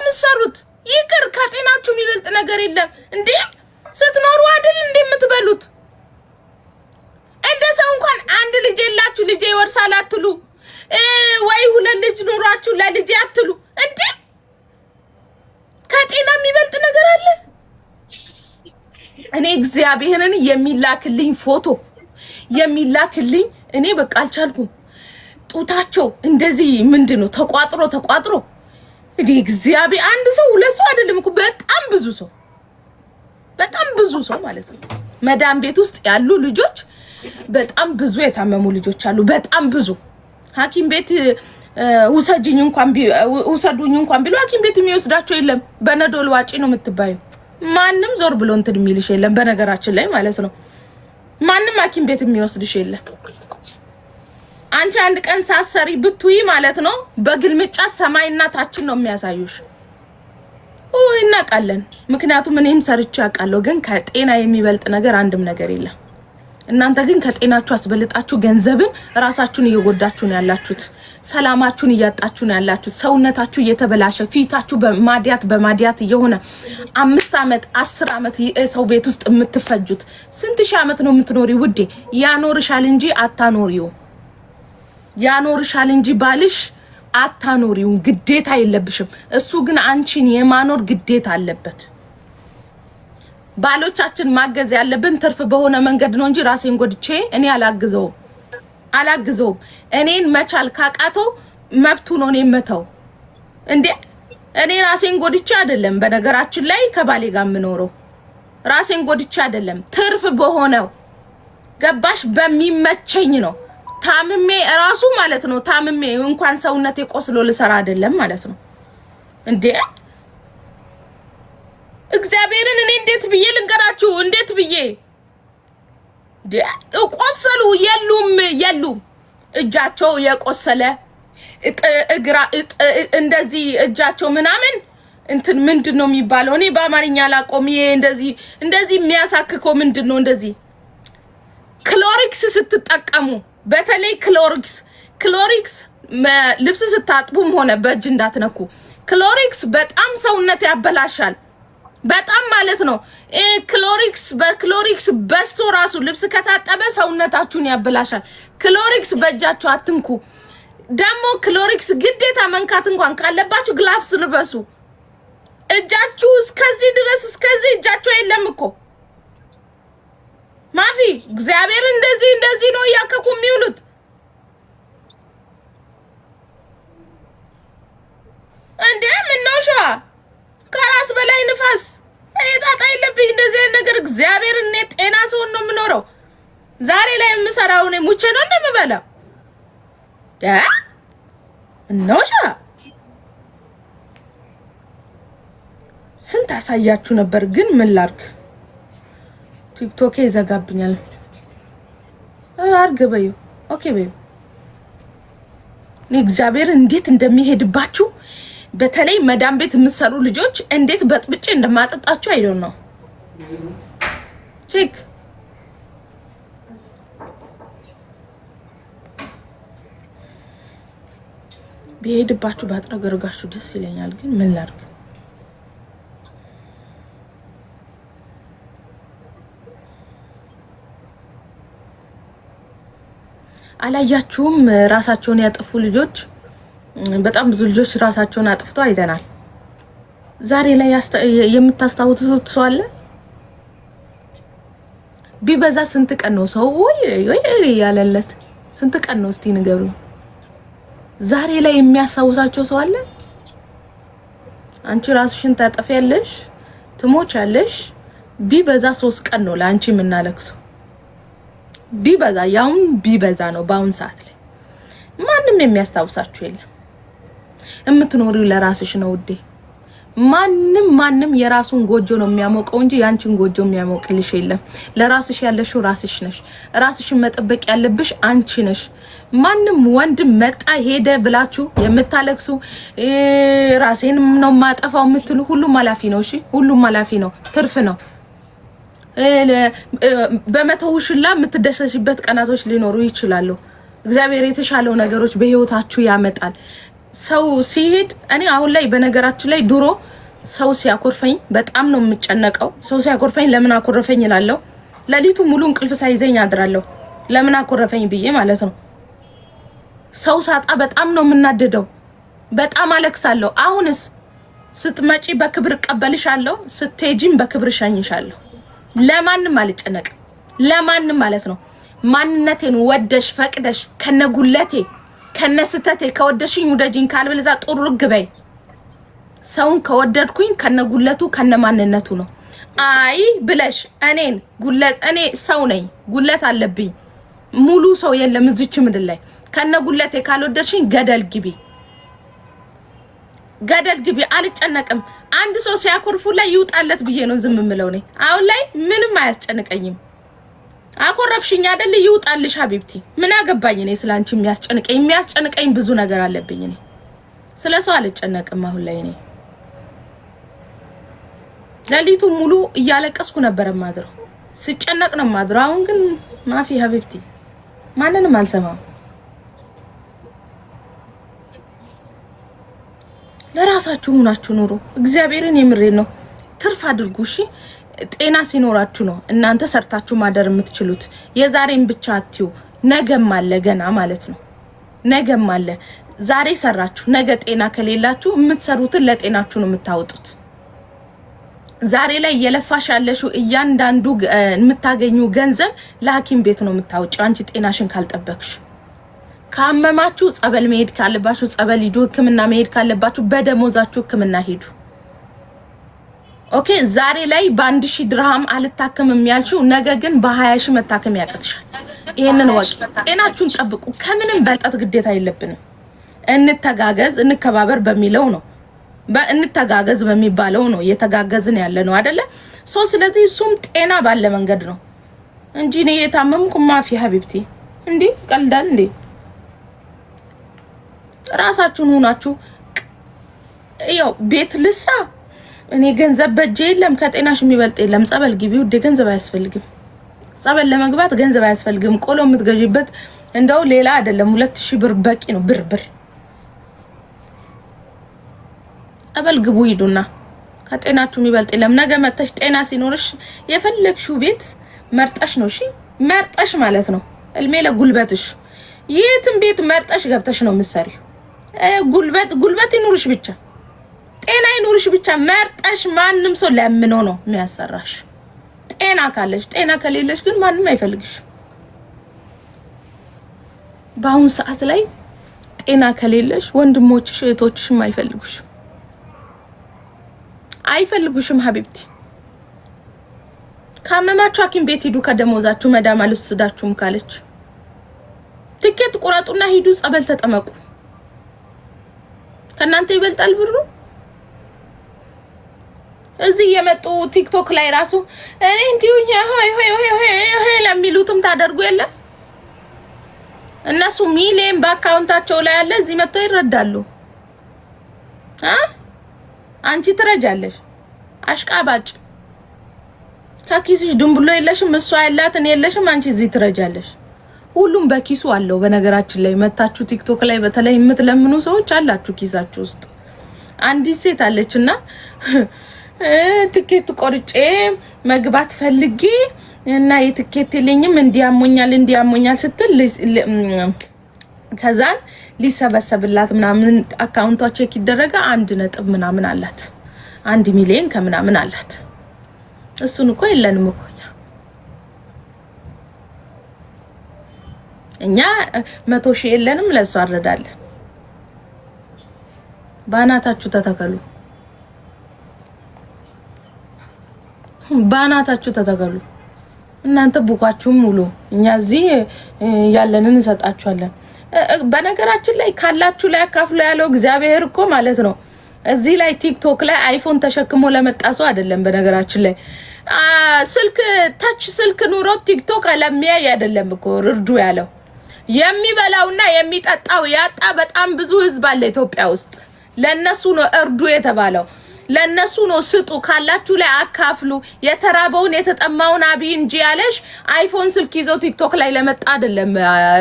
ምሰሩት? ይቅር ከጤናችሁ የሚበልጥ ነገር የለም እንዴ? ስትኖሩ አይደል እንዴ የምትበሉት? እንደ ሰው እንኳን አንድ ልጅ የላችሁ ልጅ ይወርሳል አትሉ ወይ? ሁለት ልጅ ኖራችሁ ለልጅ አትሉ እንዴ? ከጤና የሚበልጥ ነገር አለ? እኔ እግዚአብሔርን የሚላክልኝ ፎቶ የሚላክልኝ እኔ በቃ አልቻልኩም። ጡታቸው እንደዚህ ምንድነው ተቋጥሮ እዲ እግዚአብሔር አንድ ሰው ሁለት ሰው አይደለም እኮ በጣም ብዙ ሰው ማለት ነው። መዳም ቤት ውስጥ ያሉ ልጆች በጣም ብዙ የታመሙ ልጆች አሉ። በጣም ብዙ ሐኪም ቤት ውሰዱኝ እንኳን ቢሉ ሐኪም ቤት የሚወስዳቸው የለም። በነዶል ዋጪ ነው የምትባዩ። ማንም ዞር ብሎ እንትን የሚልሽ የለም። በነገራችን ላይ ማለት ነው ማንም ሐኪም ቤት የሚወስድሽ የለም። አንቺ አንድ ቀን ሳሰሪ ብትይ ማለት ነው በግልምጫ ሰማይና ታችን ነው የሚያሳዩሽ። እናቃለን። ምክንያቱም እኔም ሰርቼ አውቃለሁ። ግን ከጤና የሚበልጥ ነገር አንድም ነገር የለም። እናንተ ግን ከጤናችሁ አስበልጣችሁ ገንዘብን ራሳችሁን እየጎዳችሁ ነው ያላችሁት። ሰላማችሁን እያጣችሁ ነው ያላችሁት። ሰውነታችሁ እየተበላሸ ፊታችሁ በማዲያት እየሆነ 5 አመት 10 አመት ሰው ቤት ውስጥ የምትፈጁት ስንት ሺህ አመት ነው የምትኖሪ ውዴ? ያኖርሻል እንጂ አታኖሪው። ያኖርሻል እንጂ ባልሽ አታኖሪው። ግዴታ የለብሽም። እሱ ግን አንቺን የማኖር ግዴታ አለበት። ባሎቻችን ማገዝ ያለብን ትርፍ በሆነ መንገድ ነው እንጂ ራሴን ጎድቼ እኔ አላግዘውም። እኔን መቻል ካቃተው መብቱ ነው እኔ መተው እንዴ። እኔ ራሴን ጎድቼ አይደለም በነገራችን ላይ ከባሌ ጋር ምኖረው። ራሴን ጎድቼ አይደለም ትርፍ በሆነው ገባሽ በሚመቸኝ ነው። ታምሜ ራሱ ማለት ነው ታምሜ እንኳን ሰውነቴ ቆስሎ ልሰራ አይደለም ማለት ነው እንዴ። እግዚአብሔርን እኔ እንዴት ብዬ ልንገራችሁ? እንዴት ብዬ ቆሰሉ የሉም እጃቸው የቆሰለ እግራ እንደዚህ እጃቸው ምናምን እንትን ምንድነው የሚባለው? እኔ በአማርኛ ላቆም። ይሄ እንደዚህ የሚያሳክከው ምንድነው? እንደዚህ ክሎሪክስ ስትጠቀሙ በተለይ ክሎሪክስ ልብስ ስታጥቡም ሆነ በእጅ እንዳትነኩ። ክሎሪክስ በጣም ሰውነት ያበላሻል። በጣም ማለት ነው። በክሎሪክስ በስቶ ራሱ ልብስ ከታጠበ ሰውነታችሁን ያበላሻል። ክሎሪክስ በእጃችሁ አትንኩ። ደግሞ ክሎሪክስ ግዴታ መንካት እንኳን ካለባችሁ ግላፍስ ልበሱ። እጃችሁ እስከዚህ ድረስ እስከዚህ እጃችሁ የለም እኮ ማፊ። እግዚአብሔር እንደዚህ ነው ያከኩ የሚውሉት እንዴ። ምን ነው ሻ ከራስ በላይ ንፋስ እጣጣ የለብኝ እንደዚህ ነገር። እግዚአብሔር እኔ ጤና ሰው ነው የምኖረው። ዛሬ ላይ የምሰራው እኔ ሙቼ ነው እንደምበላው እነውሻ ስንት አሳያችሁ ነበር። ግን ምን ላድርግ ቲክቶክ ይዘጋብኛል። አርግ በዩ ኦኬ በዩ። እግዚአብሔር እንዴት እንደሚሄድባችሁ በተለይ መዳም ቤት የምትሰሩ ልጆች እንዴት በጥብጬ እንደማጠጣችሁ አይዶን ነው ቼክ። ቢሄድባችሁ ባጥረገርጋችሁ ደስ ይለኛል። ግን ምን ላድርግ? አላያችሁም? ራሳቸውን ያጠፉ ልጆች በጣም ብዙ ልጆች ራሳቸውን አጥፍተው አይተናል። ዛሬ ላይ የምታስታውሱት ሰው አለ? ቢበዛ ስንት ቀን ነው ሰው ወይ ያለለት? ስንት ቀን ነው እስቲ ንገሩ። ዛሬ ላይ የሚያሳውሳቸው ሰው አለ? አንቺ ራስሽን ታጠፊያለሽ፣ ትሞቻለሽ። ቢበዛ 3 ቀን ነው ለአንቺ የምናለቅሰው። ቢበዛ ያውን ቢበዛ ነው። በአሁን ሰዓት ላይ ማንም የሚያስታውሳችሁ የለም። የምትኖሪው ለራስሽ ነው ውዴ። ማንም የራሱን ጎጆ ነው የሚያሞቀው እንጂ ያንቺን ጎጆ የሚያሞቅልሽ የለም። ለራስሽ ያለሽው ራስሽ ነሽ። ራስሽን መጠበቅ ያለብሽ አንቺ ነሽ። ማንም ወንድም መጣ ሄደ ብላችሁ የምታለቅሱ ራሴን ነው ማጠፋው የምትሉ ሁሉም ኃላፊ ነው። እሺ ሁሉም ኃላፊ ነው። ትርፍ ነው። በመተውሽላ የምትደሰሽበት ቀናቶች ሊኖሩ ይችላሉ። እግዚአብሔር የተሻለው ነገሮች በህይወታችሁ ያመጣል። ሰው ሲሄድ እኔ አሁን ላይ በነገራችን ላይ ድሮ ሰው ሲያኮርፈኝ በጣም ነው የምጨነቀው። ሰው ሲያኮርፈኝ ለምን አኮረፈኝ እላለሁ። ለሊቱ ሙሉ እንቅልፍ ሳይዘኝ አድራለሁ። ለምን አኮረፈኝ ብዬ ማለት ነው። ሰው ሳጣ በጣም ነው የምናደደው። በጣም አለቅሳለሁ። አሁንስ ስትመጪ በክብር ቀበልሻለሁ፣ ስትሄጂም በክብር ሸኝሻለሁ። ለማንም አልጨነቅም። ለማንም ማለት ነው። ማንነቴን ወደሽ ፈቅደሽ ከነጉለቴ ከነስተቴ ከወደሽኝ ውደጂኝ፣ ካልበለዛ ጥሩግ በይ። ሰውን ከወደድኩኝ ከነጉለቱ ከነማንነቱ ነው። አይ ብለሽ እኔን ጉለት እኔ ሰው ነኝ፣ ጉለት አለብኝ። ሙሉ ሰው የለም እዚች ምድር ላይ። ከነጉለቴ ካልወደድሽኝ ገደል ግቢ፣ ገደል ግቢ። አልጨነቅም። አንድ ሰው ሲያኮርፉ ላይ ይውጣለት ብዬ ነው ዝም ምለው ነኝ። አሁን ላይ ምንም አያስጨንቀኝም። አኮረፍሽኝ አይደል? ይውጣልሽ ሀቢብቲ። ምን አገባኝ እኔ ስላንቺ። የሚያስጨንቀኝ ብዙ ነገር አለብኝ። እኔ ስለሰው አልጨነቅም አሁን ላይ። እኔ ለሊቱ ሙሉ እያለቀስኩ ነበር ማድረው፣ ስጨነቅ ነው ማድረው። አሁን ግን ማፊ ሀቢብቲ፣ ማንንም አልሰማም። ለራሳችሁ ሆናችሁ ኑሩ። እግዚአብሔርን የምሬን ነው። ትርፍ አድርጉ እሺ። ጤና ሲኖራችሁ ነው እናንተ ሰርታችሁ ማደር የምትችሉት። የዛሬን ብቻ አትዩ። ነገም አለ ገና ማለት ነው። ነገም አለ። ዛሬ ሰራችሁ፣ ነገ ጤና ከሌላችሁ የምትሰሩትን ለጤናችሁ ነው የምታወጡት። ዛሬ ላይ የለፋሽ ያለሽው እያንዳንዱ የምታገኙ ገንዘብ ለሐኪም ቤት ነው የምታወጪው አንቺ ጤናሽን ካልጠበቅሽ። ካመማችሁ ጸበል መሄድ ካለባችሁ ጸበል ሂዱ። ህክምና መሄድ ካለባችሁ በደሞዛችሁ ህክምና ሂዱ። ኦኬ። ዛሬ ላይ በ1000 ድርሃም አልታከምም ያልሽው ነገ ግን በ20 መታከም ያቀጥሻል። ይሄንን ወቂ። ጤናችሁን ጠብቁ። ከምንም በልጣት ግዴታ የለብንም። እንተጋገዝ እንከባበር በሚለው ነው፣ በእንተጋገዝ በሚባለው ነው የተጋገዝን ያለ ነው አይደለ? ስለዚህ እሱም ጤና ባለ መንገድ ነው እንጂ እኔ የታመምኩ ማፊ ሀቢብቲ እንዴ ቀልዳል እንዴ? ራሳችሁን ሆናችሁ ያው ቤት ልስራ እኔ ገንዘብ በእጄ የለም ከጤናሽ የሚበልጥ የለም። ጸበል ግቢ ውዴ፣ ገንዘብ አያስፈልግም። ጸበል ለመግባት ገንዘብ አያስፈልግም። ቆሎ የምትገዢበት እንደው ሌላ አይደለም 2000 ብር በቂ ነው። ብር ጸበል ግቡ ሂዱና ከጤናችሁ የሚበልጥ የለም። ነገ መተሽ ጤና ሲኖርሽ የፈለግሽው ቤት መርጠሽ ነው እሺ፣ መርጠሽ ማለት ነው። እልሜ ለጉልበትሽ የትም ቤት መርጠሽ ገብተሽ ነው የምትሰሪው። ጉልበት ይኑርሽ ብቻ፣ ጤና ይኑርሽ ብቻ መርጠሽ። ማንም ሰው ለምኖ ነው የሚያሰራሽ። ጤና ካለሽ፣ ጤና ከሌለሽ ግን ማንም አይፈልግሽ። በአሁን ሰዓት ላይ ጤና ከሌለሽ ወንድሞችሽ እህቶችሽም አይፈልጉሽም ሀቢብቲ። ካመማችሁ ሐኪም ቤት ሂዱ ከደሞዛችሁ። መዳም አልወስዳችሁም ካለች ትኬት ቁረጡና ሂዱ፣ ጸበል ተጠመቁ። ከናንተ ይበልጣል ብሩ። እዚህ የመጡ ቲክቶክ ላይ ራሱ እኔ እንዲሁ ሆይ ለሚሉትም ታደርጉ የለ። እነሱ ሚሊየን በአካውንታቸው ላይ ያለ እዚህ መጥተው ይረዳሉ። አንቺ ትረጃለሽ። አሽቃባጭ ከኪስሽ ድንብሎ የለሽም፣ እሷ ያላትን የለሽም። አንቺ እዚህ ትረጃለሽ። ሁሉም በኪሱ አለው። በነገራችን ላይ መታችሁ ቲክቶክ ላይ በተለይ የምትለምኑ ሰዎች አላችሁ ኪሳችሁ ውስጥ። አንዲት ሴት አለችና ትኬት ቆርጬ መግባት ፈልጌ እና የትኬት የለኝም እንዲያሞኛል ስትል ከዛን ሊሰበሰብላት ምናምን አካውንቷ ቼክ ይደረጋ 1 ነጥብ ምናምን አላት። 1 ሚሊዮን ከምናምን አላት። እሱን እኮ የለንም እኮ እኛ 100 ሺህ የለንም። ለሷ አረዳለን። ባናታችሁ ተተከሉ፣ ባናታችሁ ተተከሉ። እናንተ ቡካችሁም ሙሉ፣ እኛ እዚህ ያለንን እንሰጣችኋለን። በነገራችን ላይ ካላችሁ ላይ አካፍሉ ያለው እግዚአብሔር እኮ ማለት ነው። እዚህ ላይ ቲክቶክ ላይ አይፎን ተሸክሞ ለመጣ ሰው አይደለም። በነገራችን ላይ ስልክ ታች ስልክ ኑሮ ቲክቶክ ለሚያይ አይደለም እኮ እርዱ ያለው። የሚበላውና የሚጠጣው ያጣ በጣም ብዙ ህዝብ አለ ኢትዮጵያ ውስጥ። ለነሱ ነው እርዱ የተባለው። ለነሱ ነው ስጡ፣ ካላችሁ ላይ አካፍሉ። የተራበውን የተጠማውን አብይ እንጂ ያለሽ አይፎን ስልክ ይዞ ቲክቶክ ላይ ለመጣ አይደለም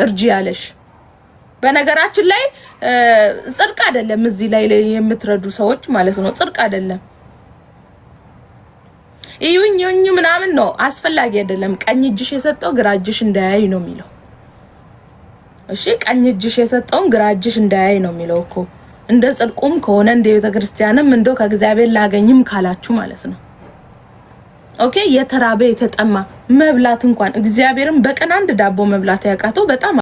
እርጂ ያለሽ። በነገራችን ላይ ጽድቅ አይደለም እዚህ ላይ የምትረዱ ሰዎች ማለት ነው። ጽድቅ አይደለም። ይሁኝ ምናምን ነው አስፈላጊ አይደለም። ቀኝ እጅሽ የሰጠው ግራ እጅሽ እንዳያይ ነው የሚለው። እሺ ቀኝ እጅሽ የሰጠውን ግራ እጅሽ እንዳያይ ነው የሚለው እኮ። እንደ ጽድቁም ከሆነ እንደ ቤተክርስቲያንም እንደው ከእግዚአብሔር ላገኝም ካላችሁ ማለት ነው። ኦኬ የተራበ የተጠማ መብላት እንኳን እግዚአብሔርን በቀን አንድ ዳቦ መብላት ያቃተው በጣም